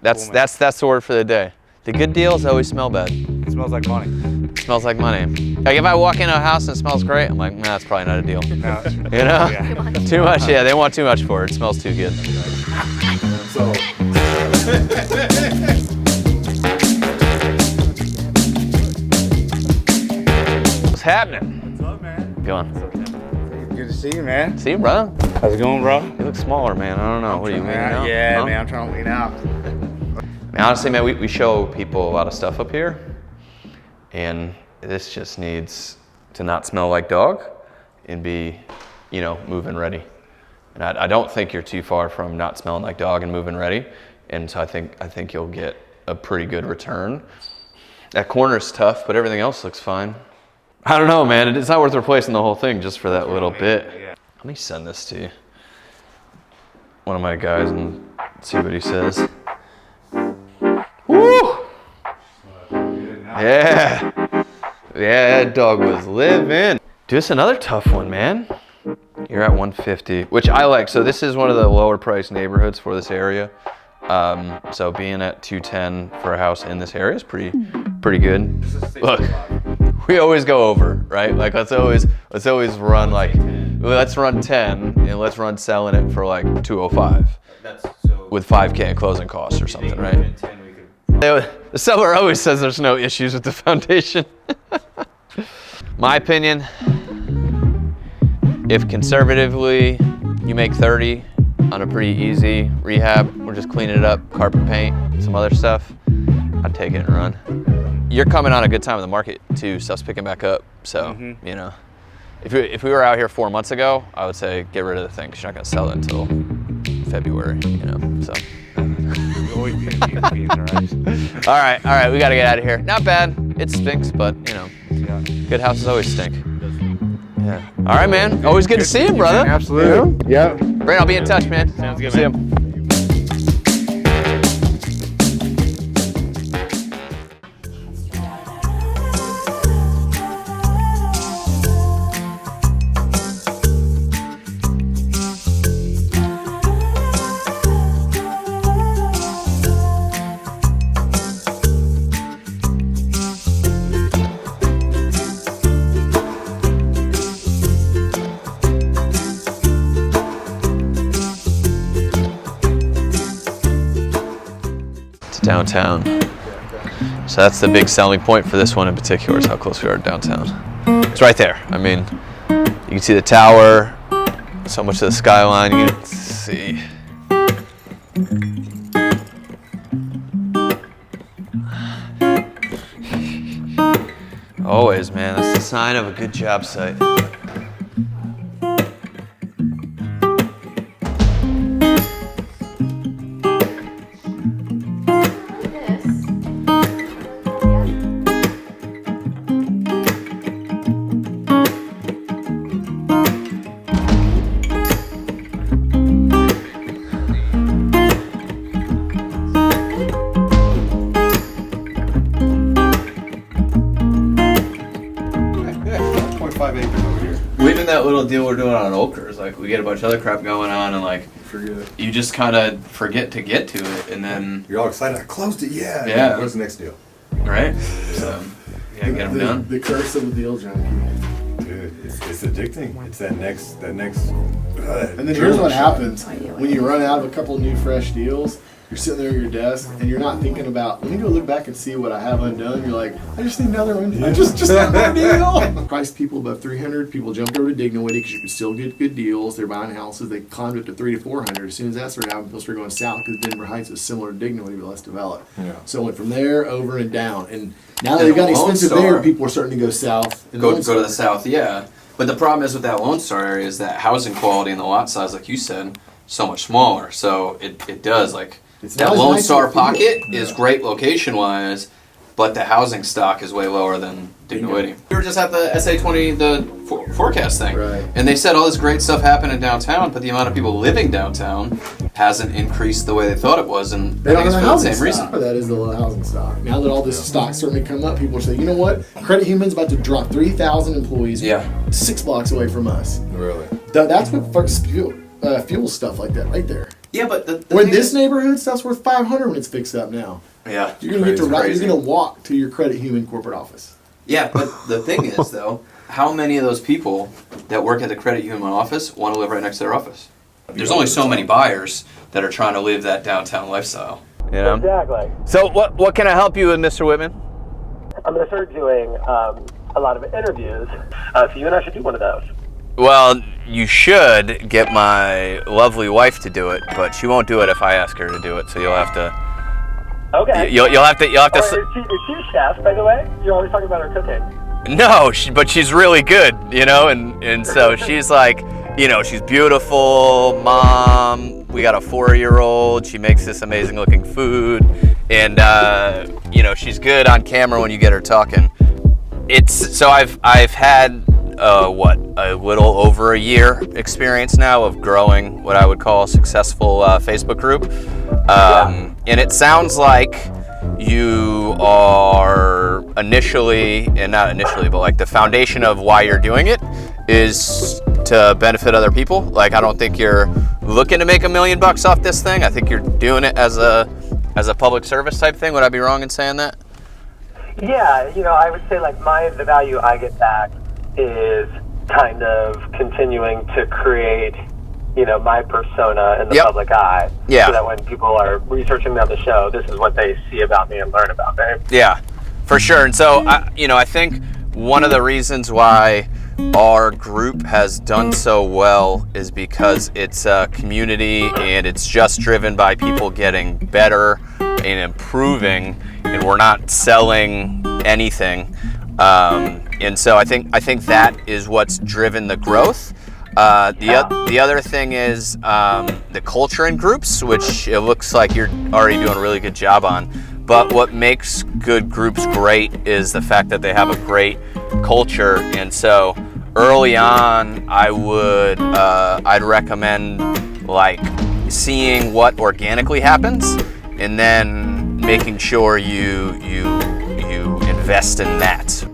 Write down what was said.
That's the word for the day. The good deals always smell bad. It smells like money. It smells like money. Like if I walk into a house and it smells great, I'm like, nah, that's probably not a deal. No. You know? Yeah. Too much, yeah, they want too much for it. It smells too good. So. What's happening? What's up, man? Going. Good to see you, man. See you, brother. How's it going, bro? You look smaller, man. I don't know. What are you, leaning out? Yeah, Huh? man, I'm trying to lean out. I mean, honestly, man, we show people a lot of stuff up here, and this just needs to not smell like dog and be, you know, moving ready. And I don't think you're too far from not smelling like dog and moving ready, and so I think you'll get a pretty good return. That corner's tough, but everything else looks fine. I don't know, man. It's not worth replacing the whole thing just for that little bit. Let me send this to you, one of my guys, and see what he says. Woo! Yeah. Yeah, that dog was living. Dude, it's another tough one, man. You're at 150, which I like. So this is one of the lower price neighborhoods for this area. So being at 210 for a house in this area is pretty good. Look, we always go over, right? Like let's always run like, let's run 10 and let's run selling it for like 205 with 5K in closing costs or something, right? The seller always says there's no issues with the foundation. My opinion, if conservatively you make 30 on a pretty easy rehab, we're just cleaning it up, carpet paint, some other stuff, I'd take it and run. You're coming on a good time in the market too, stuff's picking back up. So, you know, if we were out here 4 months ago, I would say get rid of the thing because you're not gonna sell it until February, you know, so. All right, we gotta get out of here. Not bad, it stinks, but you know, good houses always stink. Yeah. All right, man. Always good to see you, brother. Absolutely. Yeah. Brandon, I'll be in touch, man. Sounds good, see man. you. Downtown. So that's the big selling point for this one in particular, is how close we are to downtown. It's right there. I mean, you can see the tower, so much of the skyline you can see. Always, man, that's the sign of a good job site. Even that little deal we're doing on Oakers, like we get a bunch of other crap going on, and like you just kind of forget to get to it, and then you're all excited. I closed it, yeah. Yeah. What's the next deal? Right. So yeah, get them done. The curse of the deal junkie. Dude, it's addicting. It's that next. And then here's what happens when you run out of a couple new fresh deals. You're sitting there at your desk and you're not thinking about, let me go look back and see what I have undone. You're like, I just need another one. Just another deal. Price people above 300. People jumped over to Dignowity because you can still get good deals. They're buying houses. They climbed up to 300 to 400. As soon as that started happening, people started going south because Denver Heights is similar to Dignowity but less developed. Yeah. So it went from there over and down. And now that they've got expensive there, people are starting to go south. Go to the south, yeah. But the problem is with that Lone Star area is that housing quality and the lot size, like you said, so much smaller. So it does like. That Lone Star pocket is great location-wise, but the housing stock is way lower than Dignowity. We were just at the SA20, the forecast thing, right. And they said all this great stuff happened in downtown, but the amount of people living downtown hasn't increased the way they thought it was, and I think it's for the same reason. That is the low housing stock. Now that all this stock's starting to come up, people are saying, you know what? Credit Human's about to drop 3,000 employees 6 blocks away from us. Really? That's what fuels stuff like that right there. Yeah, but the Where thing this is- neighborhood stuff's worth $500 when it's fixed up now. Yeah, You're gonna get to crazy. you're gonna walk to your credit human corporate office. Yeah, but the thing is, though, how many of those people that work at the credit union office want to live right next to their office? There's only so many buyers that are trying to live that downtown lifestyle. You know? Exactly. So what can I help you with, Mr. Whitman? I'm going to start doing a lot of interviews. So you and I should do one of those. Well, you should get my lovely wife to do it, but she won't do it if I ask her to do it. So you'll have to. Okay. You'll have to. Oh, is she a chef, by the way? You're always talking about her cooking. No, but she's really good, you know, and so she's like, you know, she's beautiful, mom. We got a 4-year-old. She makes this amazing looking food, and you know, she's good on camera when you get her talking. So I've had a little over a year experience now of growing what I would call a successful Facebook group, and it sounds like you are initially, and not initially, but like the foundation of why you're doing it is to benefit other people. Like, I don't think you're looking to make $1 million off this thing. I think you're doing it as a public service type thing. Would I be wrong in saying that? Yeah, you know, I would say like the value I get back is kind of continuing to create, you know, my persona in the public eye. Yeah. So that when people are researching me on the show, this is what they see about me and learn about me. Yeah, for sure. And so, I think one of the reasons why our group has done so well is because it's a community and it's just driven by people getting better and improving, and we're not selling anything. And so I think that is what's driven the growth. The other thing is the culture in groups, which it looks like you're already doing a really good job on. But what makes good groups great is the fact that they have a great culture. And so early on, I'd recommend like seeing what organically happens, and then making sure you invest in that.